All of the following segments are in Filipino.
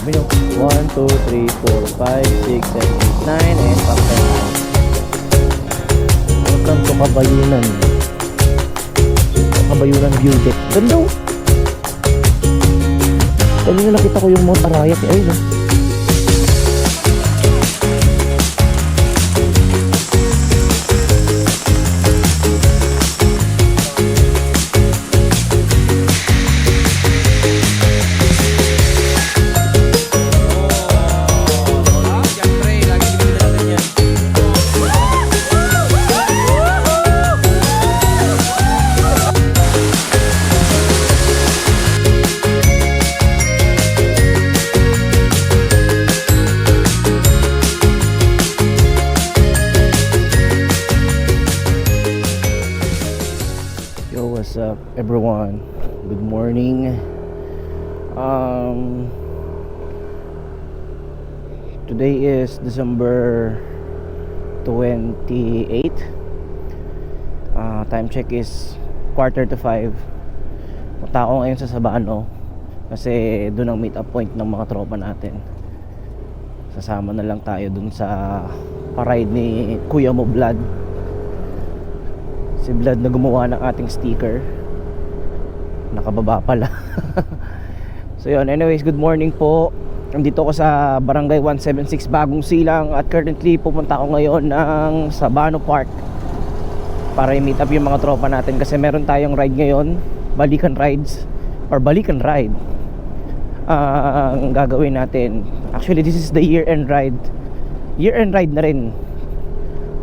dami nyo. 1, 2, 3, 4, 5, 6, 7, 8, 9, and top 10. Welcome to Kabayunan. Kabayunan view deck. Ganda oh. Kanina nakita ko yung Mount Arayat. Ayun oh. What's up everyone, good morning. Today is December 28. Time check is 4:45. Punta ako ngayon sa Sabano kasi doon ang meet up point ng mga tropa natin. Sasama na lang tayo doon sa paride ni Kuya mo Vlad, si Vlad na gumawa ng ating sticker. Nakababa pala. So yun, anyways, good morning po. Nandito ko sa Barangay 176 Bagong Silang at currently pupunta ako ngayon ng Sabano Park para i-meet up yung mga tropa natin kasi meron tayong ride ngayon, balikan rides or balikan ride. Ang gagawin natin, actually this is the year-end ride. Year-end ride na rin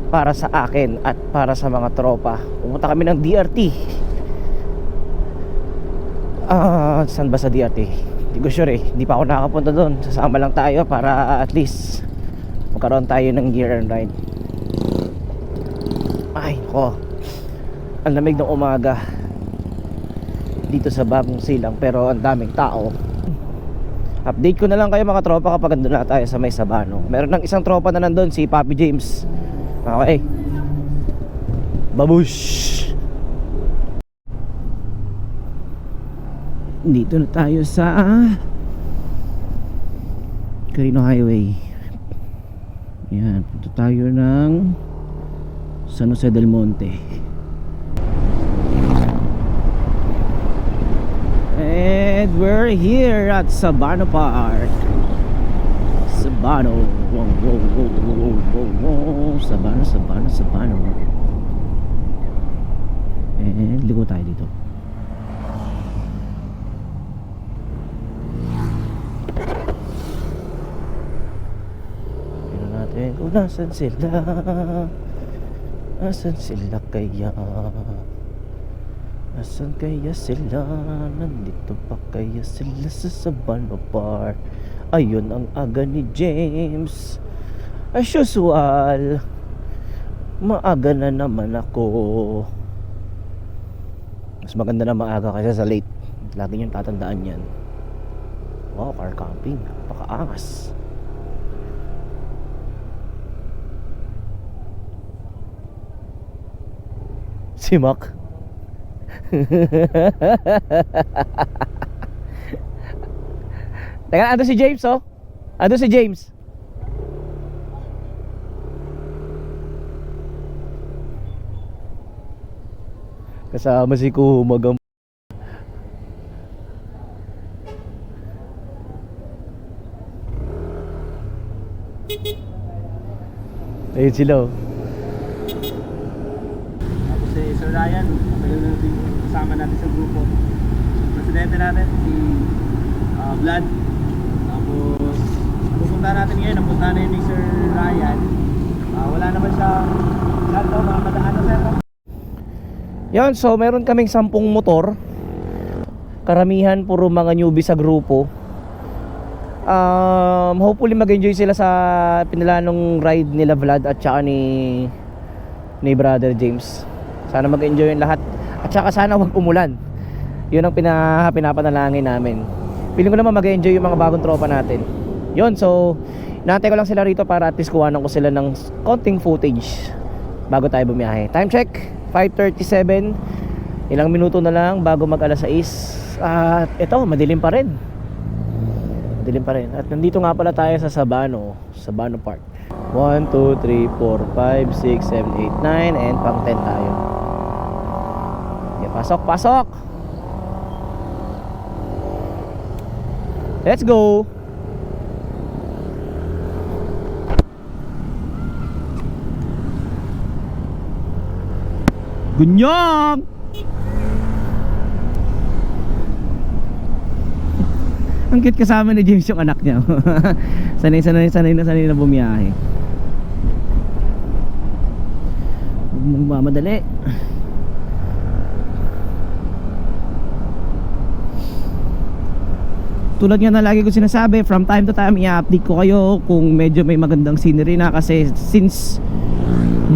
para sa akin at para sa mga tropa. Pumunta kami ng DRT. Saan ba sa DRT? Hindi ko sure eh. Hindi pa ako nakakapunta doon. Sasama lang tayo para at least magkaroon tayo ng year-end ride. Ay, ko. Ang lamig ng umaga dito sa Bagong Silang pero ang daming tao. Update ko na lang kayo mga tropa kapag andun na tayo sa may Sabano. Meron ng isang tropa na nandun, si Papi James. Okay. Babush. Dito na tayo sa Carino Highway. Yan, punta tayo ng San Jose del Monte. And we're here at Sabano Park. Sabano. Wow, wow, wow, wow, wow, wow. Sabano, Sabano, Sabano. And ligo tayo dito. Tignan natin kung nasan sila. Nasan sila kaya? Nasan kaya sila? Nandito pa kaya sila sa Sabano Park? Ayun ang aga ni James. As usual, maaga na naman ako. Mas maganda na maaga kaysa sa late. Lagi niyong tatandaan yan. Wow, car camping. Pakaangas. Si Mac. Teka, ando si James oh. Ando si James. Kasama si Kumagam. Ayun sila oh. Tapos si Sir Ryan, matagal na natin kasama natin sa grupo. Presidente natin, si Vlad. Tapos pupunta natin ngayon, napunta na yun ni Sir Ryan. Wala naman siyang lahat daw, mga madaan na sir. Yan, so meron kaming 10 motor. Karamihan puro mga newbie sa grupo. Hopefully mag-enjoy sila sa pinalanong ride nila Vlad at saka ni Brother James. Sana mag-enjoy yung lahat. At saka sana wag umulan. Yun ang pinapanalangin namin. Feeling ko naman mag-enjoy yung mga bagong tropa natin. Yun, so inaantay ko lang sila rito para at least kuhanan ko sila ng konting footage bago tayo bumiyahe. Time check 5:37. Ilang minuto na lang bago mag alas 6. At ito, madilim pa rin. Dilim pa rin. At nandito nga pala tayo sa Sabano Park. 1, 2, 3, 4, 5, 6, 7, 8, 9 and pang 10 tayo. Okay, pasok. Let's go. Gunyang! Ang cute kasama ni James yung anak niya. sanay na bumiyahe. Huwag mong mamadali. Tulad nga na lagi ko sinasabi, from time to time i-update ko kayo kung medyo may magandang scenery na, kasi since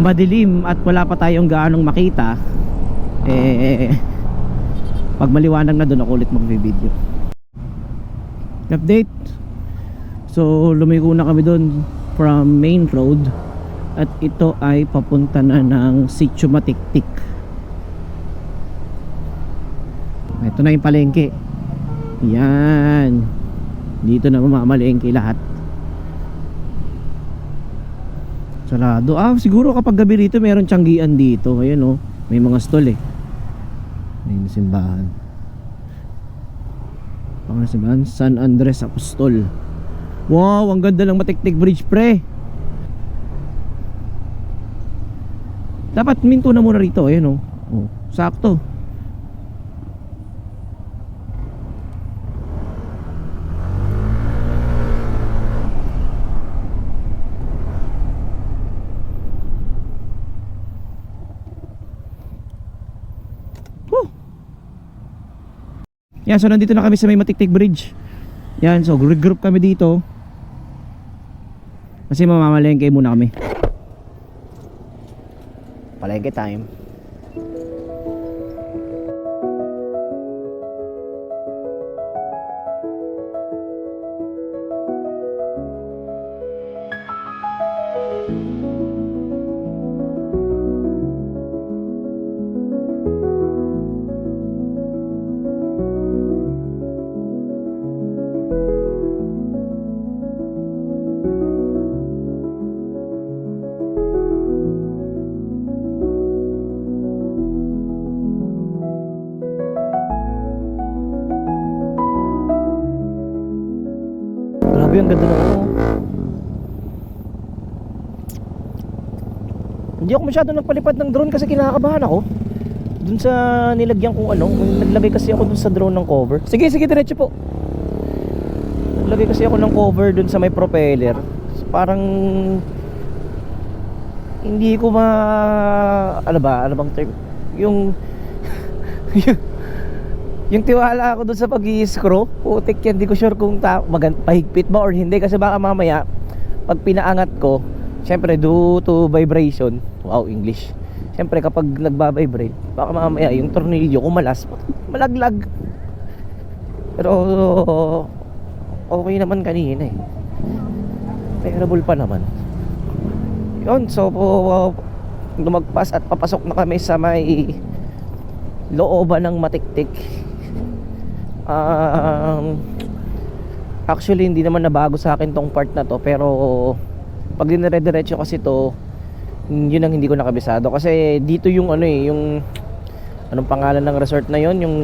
madilim at wala pa tayong gaanong makita, pag maliwanag na doon ako ulit mag-video. Update. So lumiko na kami doon from main road, at ito ay papunta na ng Sitio Matiktik. Ito na yung palengke. Yan, dito na mamamalengke lahat. Sarado. Siguro kapag gabi rito meron tiyanggian dito. Ayan may mga stall Ayun, simbahan. Simbahan San Andres Apostol. Wow, ang ganda ng Matiktik Bridge, pre. Dapat minto na muna rito. Ayan sakto. Yan, so nandito na kami sa may Matiktik Bridge. Yan, so regroup kami dito kasi mamamalengke muna kami. Palengke time. Grabe, ang ganda ng Hindi ako masyado nagpalipad ng drone kasi kinakabahan ako dun sa nilagyan kong naglagay kasi ako dun sa drone ng cover. Sige, diretso po. Naglagay kasi ako ng cover dun sa may propeller. Parang hindi ko ano bang term? Yung yung tiwala ako dun sa pag-i-screw, putik yan, di ko sure kung pahigpit ba or hindi, kasi baka mamaya pag pinaangat ko, syempre due to vibration, wow, English, syempre kapag nagbabibrate, baka mamaya yung tornilyo kumalas, malaglag. Pero okay naman kanina favorable pa naman yun. So lumagpas at papasok na kami sa may looban ng Matiktik. Actually hindi naman nabago sa akin tong part na to, pero pag dinire-diretso kasi to, yun ang hindi ko nakabisado, kasi dito yung yung anong pangalan ng resort na yun, yung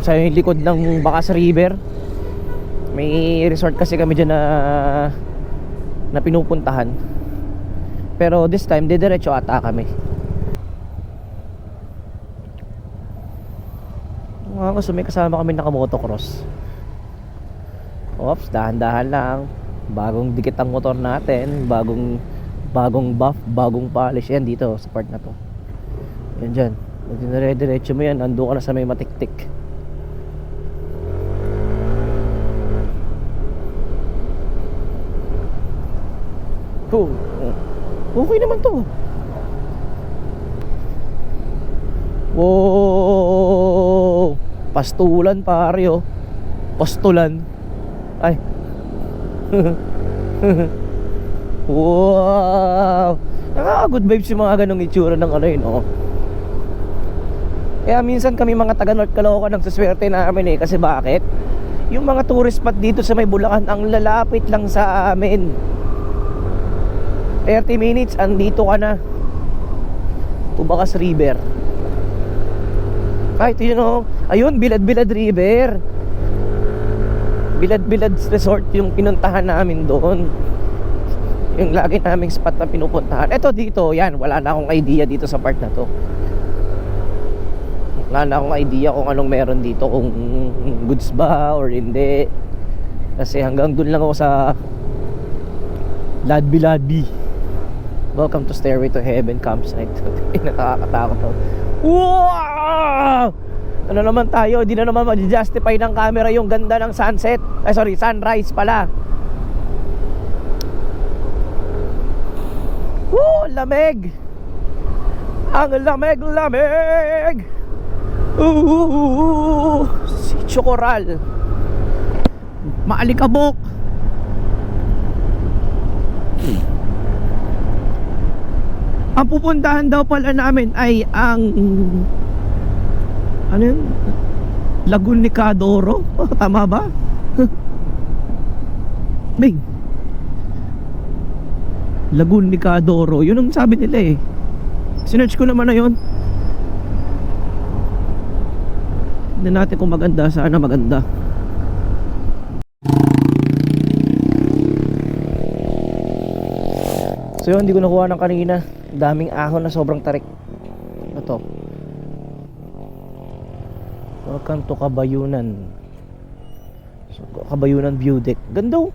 sa likod ng Bacas River, may resort kasi kami dyan na pinupuntahan, pero this time didiretso ata kami. So may kasama kami naka-motocross. Oops, dahan-dahan lang. Bagong dikit ang motor natin, bagong buff, bagong polish yan dito sa part na to. Yan dyan, pag dinire-diretso mo yan, ando ka na sa may Matiktik. Okay naman to. Wow, pastulan pare pastulan. Ay. Wow, nakaka-good vibes yung mga ganong itsura ng Kaya minsan kami mga taga North Caloocan nagsaswerte namin kasi bakit? Yung mga tourist spot dito sa may Bulacan, ang lalapit lang sa amin. 30 minutes, andito ka na. Tubakas River. Ito yun oh. Ayun, Bilad-Bilad River. Bilad-Bilad Resort yung pinuntahan namin doon. Yung lagi naming spot na pinupuntahan. Eto dito, yan, wala na akong idea dito sa part na to. Wala na akong idea kung anong meron dito, kung goods ba or hindi. Kasi hanggang dun lang ako sa Ladbi. Welcome to Stairway to Heaven campsite. Nakakatakot to. Wow! Ano naman tayo, di na naman ma-justify ng camera yung ganda ng sunset. Sunrise pala. Woo! Lamig! Ang lamig! Sitio Coral. Maalikabok. Ang pupuntahan daw pala namin ay ang ano yun? Lagoon ni Cadoro. Tama ba? Bing. Lagoon ni Cadoro. Yun ang sabi nila eh. Sinearch ko naman na yun. Tignan natin kung maganda. Sana maganda. So yun, hindi ko nakuha ng kanina. Daming ahon na sobrang tarik. Ito. Welcome to Kabayunan. So, Kabayunan View Deck. Ganda oh.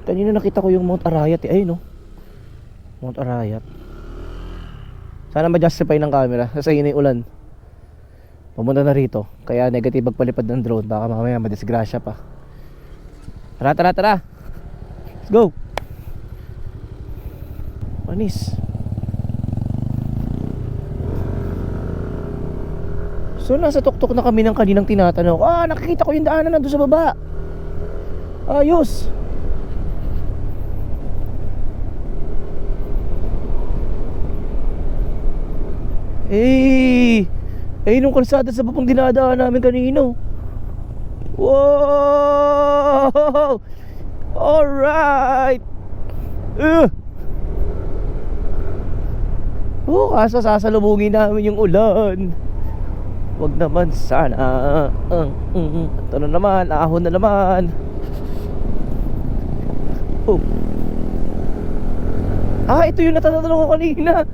Kanina nakita ko yung Mount Arayat eh. Ayun oh. Mount Arayat. Sana ma-justify ng camera. Kasi yun yung ulan. Pumunta na rito. Kaya negative magpalipad ng drone. Baka mamaya madisgrasya pa. Tara. Let's go. Panis. So nasa tuktok na kami ng kaninang tinatanaw. Nakikita ko yung daanan nandun sa baba. Ayos. Nung kalsada sa babang dinadaan namin kanino. Wow! Alright. Kaso sasalubungin namin yung ulan. Wag naman sana. Ito na naman, ahon na naman. Ito yung natatanong ko kanina.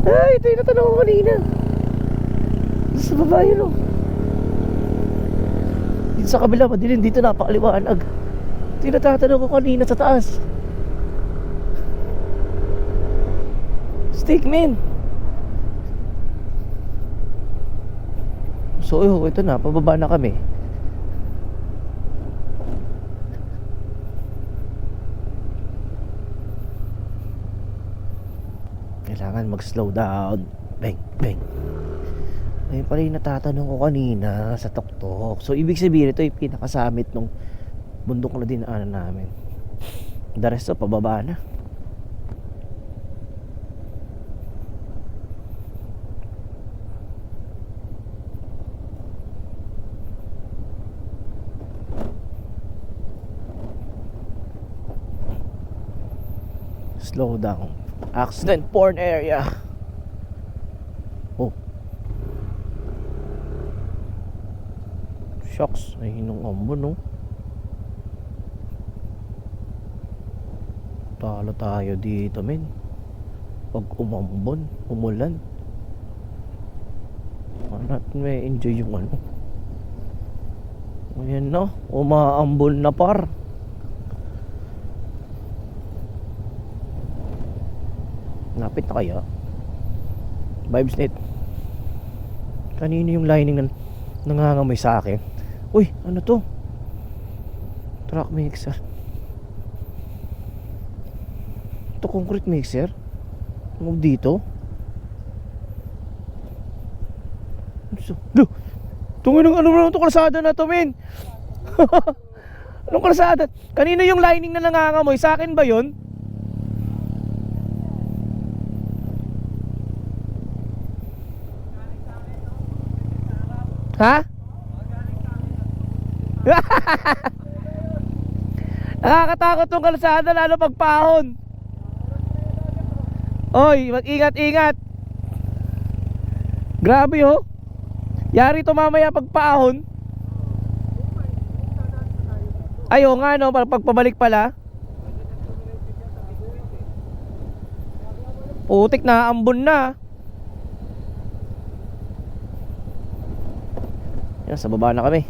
Ito yung natanong ko kanina. Sa baba yun oh. Dito sa kabila madilim, dito napakaliwanag. Ito yung natatanong ko kanina sa taas. Stickman. So ito na, pababa na kami. Kailangan mag-slow down. Bang. Ayun pala yung natatanong ko kanina sa tuktok. So ibig sabihin ito yung pinakasummit nung bundok na dinaanan namin. The rest pababa na. Slow down. Accident prone area. Shucks, ay hinong ambon no. Talo tayo dito men. Pag umambon, umulan, natin may enjoy yung ano. Ayan no, umaambon na par. Napit na kaya. Vibes net. Kanino yung lining na nangangamoy sa akin? Uy, ano to? Truck mixer. Ito concrete mixer. Huwag dito. Tungin ng ano naman itong kalsada na to men. Anong kalsada? Kanino yung lining na nangangamoy? Sa akin ba yun? Ha? Nakakatakot tong kalsada lalo pag pahon. Oy, mag-ingat-ingat. Grabe oh. Yari to mamaya pag pahon. Ayo nga no, pagpabalik pala. Putik na, ambon na. Yan, sa baba na kami.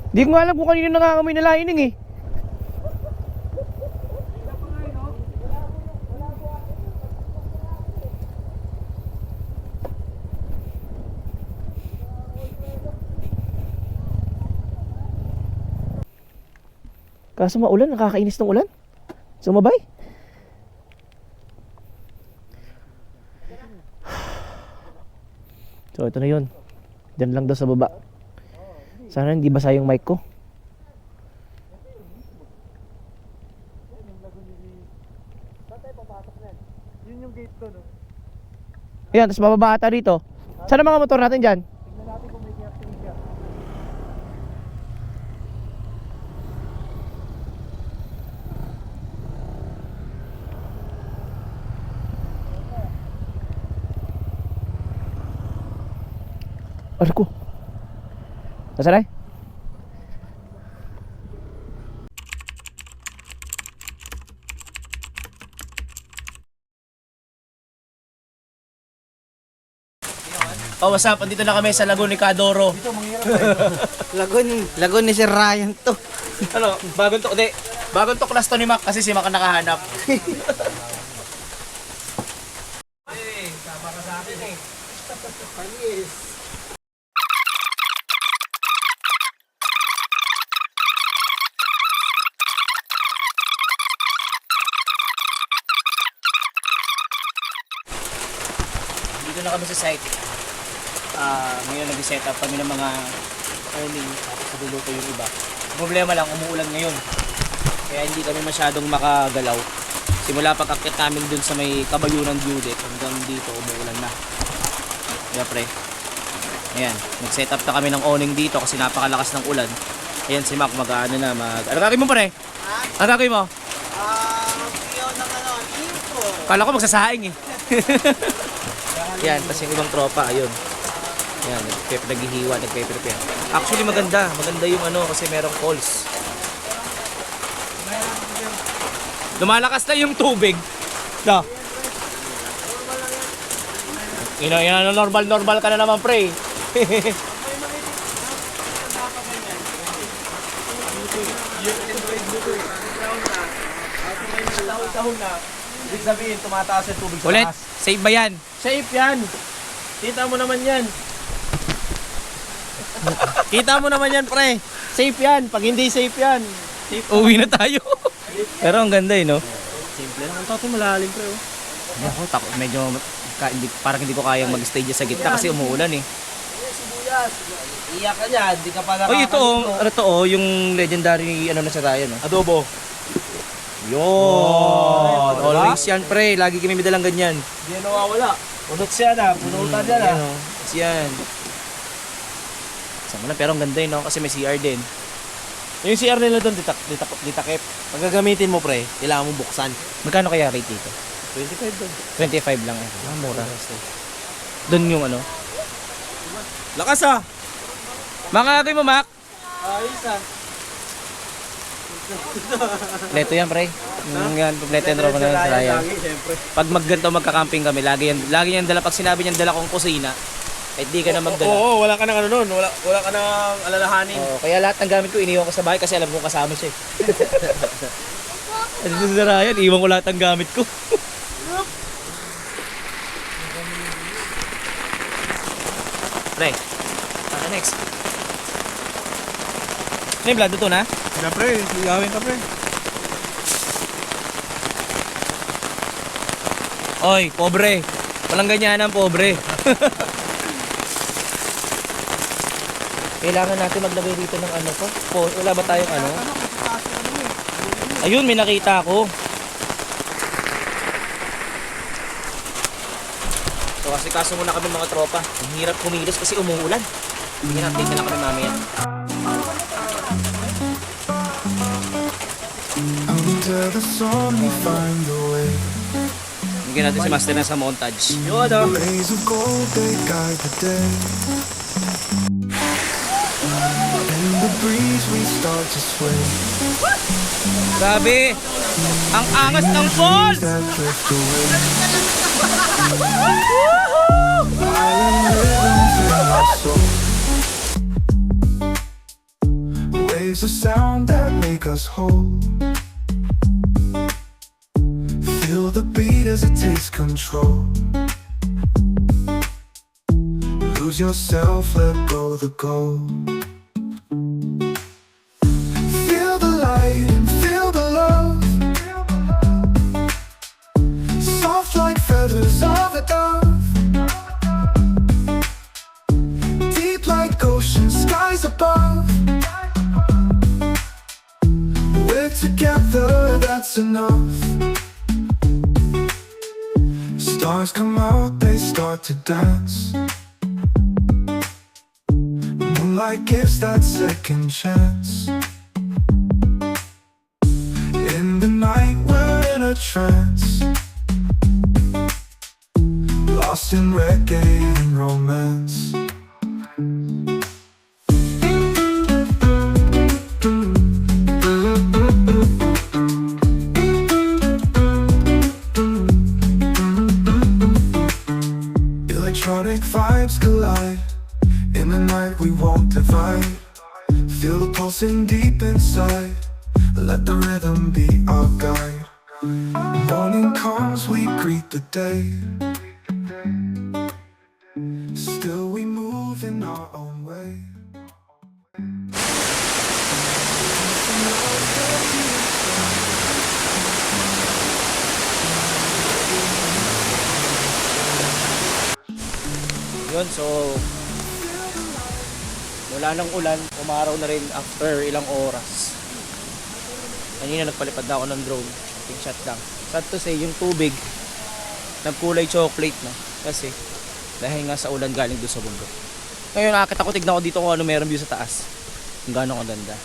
Di ko nga alam kung kanino nangangamoy na lining eh. Kaso maulan, nakakainis ng ulan. Sumabay. So ito na yun. Diyan lang daw sa baba. Sana hindi basa yung mic ko. Yun yung gate ko, no? Ayan, tapos bababa ata rito. Saan ang mga motor natin dyan? Tignan natin kung may kiyakting siya. Ano ko? Nasaan ay? Oh, what's up? Andito na kami sa Lagoon ni Cadoro. Lagon ni Sir Ryan to. Ano, bagong to, hindi. Bagong to class to ni Mac kasi si Mac ang nakahanap. Dito na kami sa site. Ngayon nag-set up kami ng mga earning tapos niluluto yung iba. Problema lang, umuulan ngayon. Kaya hindi kami masyadong makagalaw. Simula pag-akit namin dun sa may Kabayunan view deck hanggang dito umuulan na. Kaya pre. Ayan, nag-set up na kami ng awning dito kasi napakalakas ng ulan. Ayan si Mac mag-ano na ano gagawin mo pre? Ano gagawin mo? Yun ng info. Kala ko magsasaing eh. Yan, tapos yung ibang tropa, ayun. Yan, naghihiwa, nagpe-prepare. Actually maganda yung ano kasi merong calls. Lumalakas na yung tubig. No. Yan, normal ka na naman pre. Tahon na. Ibig sabihin, tumataas yung tubig sa Ulit, taas. save ba yan? Safe yan. Kita mo naman yan. Kita mo naman yan, pre. Safe yan. Pag hindi safe yan. Safe. Uwi na tayo. Pero ang ganda eh, no? Simple lang. Ang tato malalim, pre. Oh. Ako, medyo parang hindi ko kayang mag-stay dyan sa gitna kasi umuulan eh. Sibuyas. Iyak ka niya. Hindi ka pa Oy, ito oh, ano to oh, yung legendary ano na sa tayo, no? Adobo. Yun! Oh, Always yan, pre. Lagi kami may dalang ganyan. Hindi na nawawala. Punot siya na. Punutan niya na. Yan, oh. Yes, yan. Sama na, pero ang ganda yun, no? Kasi may CR din. Yung CR nila doon, ditakip. Pag gagamitin mo, pre, kailangan mo buksan. Magkano kaya rate dito? 25 doon. 25 lang eh. Mura. Doon yung ano. Lakas ah! Makakagay mo, Mac. Ayos ah. Kompleto yan, pre. Yan, kompleto yan, tropa na sa Ryan. Siyempre. Pag magganto magka-camping kami, lagi yan dala. Pag sinabi niyan dala kong kusina, kahit di ka na magdala. Oo, wala ka nang ano nun. Wala ka nang alalahanin. Oo, kaya lahat ng gamit ko iniwan ko sa bahay kasi alam kong kasama siya eh. Ano sa Ryan, iwan ko lahat ng gamit ko. Pre, saka next. Ano yung blood to na? Siyempre, gawin ka, pre. Oy, pobre. Walang ganyanan, pobre. Kailangan natin maglagay dito ng ano po. Wala ba tayong ano? Ayun, may nakita ako. So kasi kaso muna kami mga tropa. Ang hirap kumilos kasi umuulan. Hindi natin na lang kami mamaya. Under the sun we find a way. Bigyan natin si Master na sa montage. Yoda! Rays of gold they guide the day. In the breeze we start to sway. Grabe! Ang angas ng falls! That drift away. Island rhythms in our soul. Waves of sound that make us whole. Feel the beat as it takes control. Lose yourself, let go the goal. Feel the light and feel the love. Soft like feathers of a dove. Deep like ocean skies above. We're together, that's enough. Stars come out, they start to dance. Moonlight gives that second chance. In the night we're in a trance, lost in reggae and romance. Electronic vibes collide. In the night we won't divide. Feel the pulsing deep inside. Let the rhythm be our guide. Morning comes, we greet the day. Still we move in our own way. Yun, so wala nang ulan, umaraw na rin after ilang oras. Kanina nagpalipad na ako ng drone, ting shot lang. Sad to say, yung tubig nagkulay chocolate na kasi dahil nga sa ulan galing doon sa bundok. Ngayon nakakita ko, tignan ko dito kung ano meron view sa taas, kung gaano kaganda.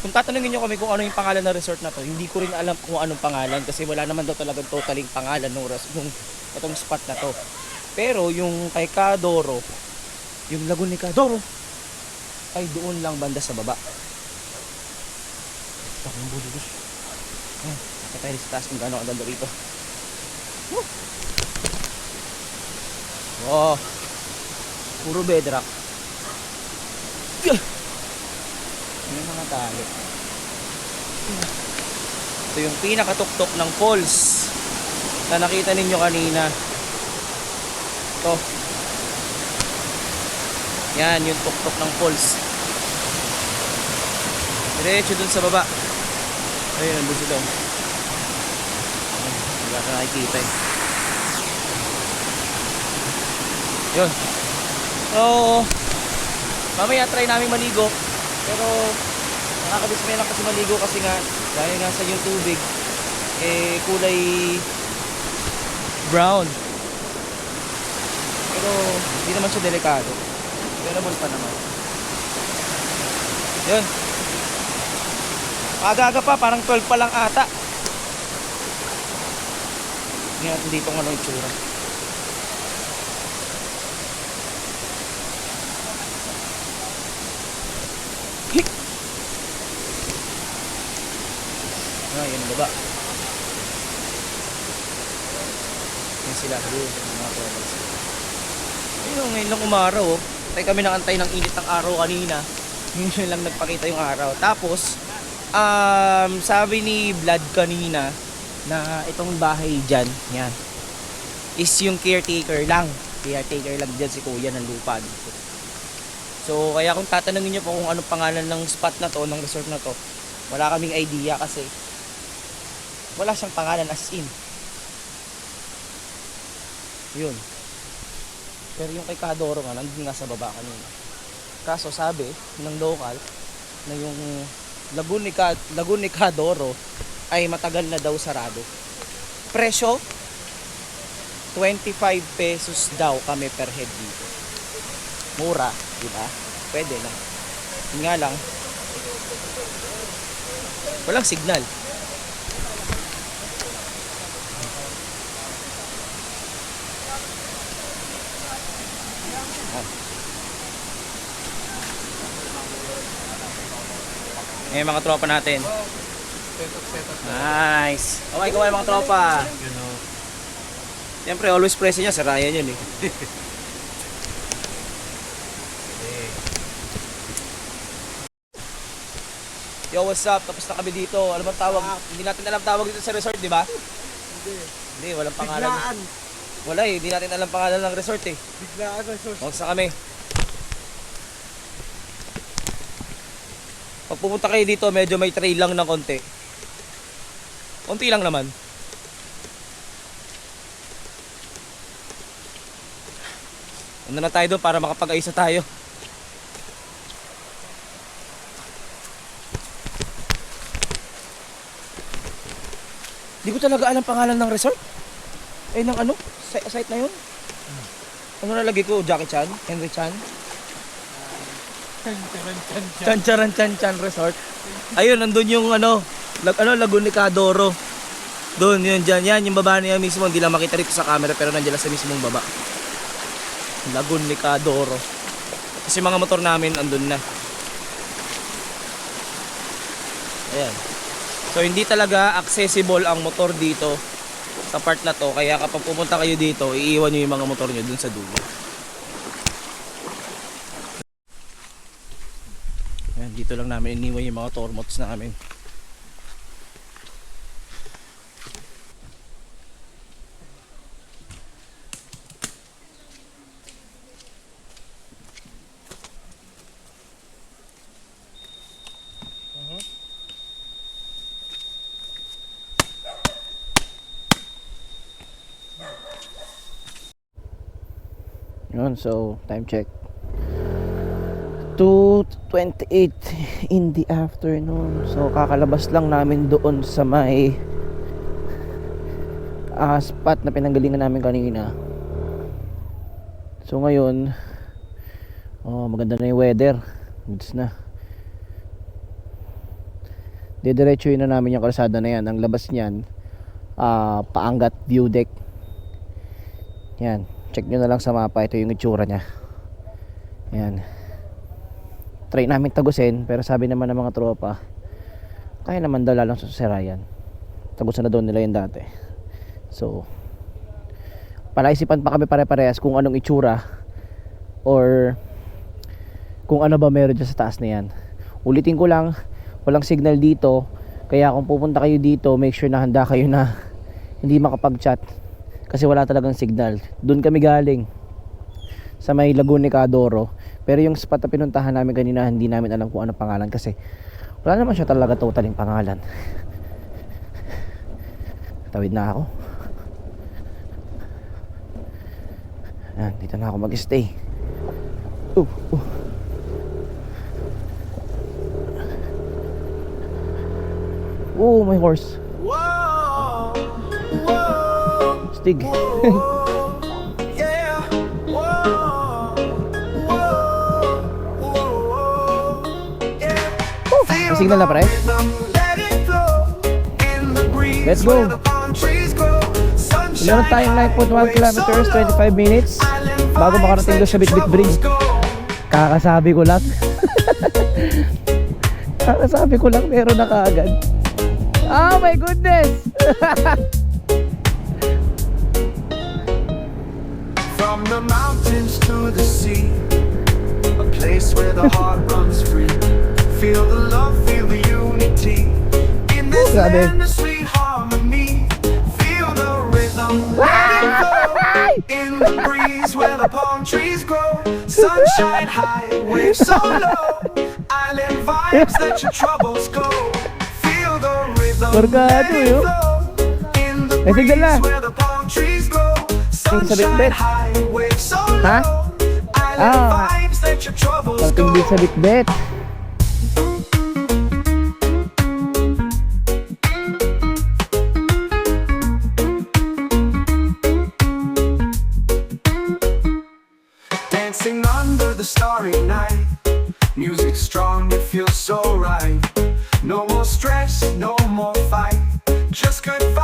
Kung tatanungin nyo kami kung ano yung pangalan ng resort na to, hindi ko rin alam kung anong pangalan kasi wala naman daw talagang totaling pangalan nung itong spot na to. Pero yung kay Cadoro, yung lagoon ni Cadoro, ay doon lang banda sa baba. Ito yung bulilis. Ayan, nakita tayo sa taas kung gaano kaganda rito. Woo! Wow, puro bedrock. Yeah! May mga tali. Ito yung pinakatuktok ng falls na nakita ninyo kanina. Ito. Yan yung tuktok ng falls. Diretso dun sa baba. Ayun, nandun sila. Wala ka nakikita eh. Yun. So, mamaya try namin maligo. Pero nakakabismay lang kasi maligo kasi nga dahil nga sa yung tubig eh kulay brown. Pero hindi naman siya delikado. Bearable pa naman. Yun. Aga-aga pa, parang 12 pa lang ata. Tingnan natin dito kung anong itsura. Hik! Yan ang baba. Yan sila. Yun, mga troubles. Ayun, ngayon lang umaraw. Tayo kami nakantay ng init ng araw kanina. Ngayon lang nagpakita yung araw. Tapos, sabi ni Vlad kanina na itong bahay dyan, yan, is yung caretaker lang. Caretaker lang dyan si kuya ng lupa dito. So, kaya kung tatanungin nyo po kung anong pangalan ng spot na to, ng resort na to, wala kaming idea kasi wala siyang pangalan as in. Yun. Pero yung kay Cadoro nga, nandun nga sa baba kanina. Kaso sabi ng local na yung lagoon ni Cadoro ay matagal na daw sarado. Presyo 25 pesos daw kami per head dito. Mura, di ba? Pwede lang. Yun nga lang, walang signal. Yung mga tropa natin. Nice. Okay, kumain mga tropa. Siyempre, always present niya. Si Ryan yun eh. Yo, what's up? Tapos na kami dito. Ano bang tawag? Hindi natin alam tawag dito sa resort, di ba? Hindi, walang pangalan. Biglaan. Wala eh, hindi natin alam pangalan ng resort eh. Biglaan ang sus. Huwag sa kami. Pag pumunta kayo dito, medyo may trail lang ng konti. Konti lang naman. Ano na tayo doon para makapag-ayos na tayo. Di ko talaga alam pangalan ng resort. Eh, ng ano? Site na yun? Ano nalagay ko? Jackie Chan? Henry Chan? Chan Resort. Ayun, nandun yung Lagun ni Cadoro. Doon, yun dyan. Yan, yung baba niya mismo. Hindi lang makita rito sa camera pero nandiyan lang sa mismong baba. Lagun ni Cadoro. Kasi mga motor namin andun na. Ayan. So hindi talaga accessible ang motor dito sa part na to. Kaya kapag pumunta kayo dito, iiwan nyo yung mga motor nyo dun sa dulo. Ayan, dito lang namin iniwan yung mga tormots namin. Yun, so time check 2:28 in the afternoon. So kakalabas lang namin doon sa may spot na pinanggalingan namin kanina. So ngayon maganda na yung weather. Goods na. Didiretsuhin na namin yung kalsada na yan. Ang labas niyan Paangat View Deck. Yan, check nyo na lang sa mapa. Ito yung itsura nya. Yan. Try namin tagusin, pero sabi naman ng mga tropa, kaya naman daw lalang sa Serayan. Tagusan na doon nila yun dati. So palaisipan pa kami pare-parehas kung anong itsura or kung ano ba meron dyan sa taas na yan. Ulitin ko lang, walang signal dito. Kaya kung pupunta kayo dito, make sure na handa kayo na hindi makapag-chat kasi wala talagang signal. Doon kami galing sa may Lagun ni Cadoro. Pero yung spot na pinuntahan namin kanina, hindi namin alam kung ano pangalan kasi wala naman siya talaga totaling pangalan. Tawid na ako. Ayan, dito na ako mag-stay. Oh, my horse. Whoa, whoa, Stig. yeah. Whoa, whoa, whoa, yeah. May signal na pare. Let's go. Meron tayong 9.1 kilometers, 25 minutes bago makarating doon sa Bitbit Bridge. Kakasabi ko lang. Kakasabi ko lang, meron na kaagad. Oh my goodness! From the mountains to the sea, a place where the heart runs free. Feel the love, feel the unity. In this grabe. land of sweet harmony. Feel the rhythm, let it flow. In the breeze where the palm trees grow. Sunshine high, waves so low. Island vibes, let your troubles go. Feel the rhythm, let Barkado it yun. flow. In the May signal na. breeze where the palm trees grow. Sa Sunshine Bitbit. high, waves so Ha? low. Island Ah. vibes, let your troubles Parating go. din sa Bitbit. the starry night. Music strong, it feels so right. No more stress, no more fight. Just good vibes.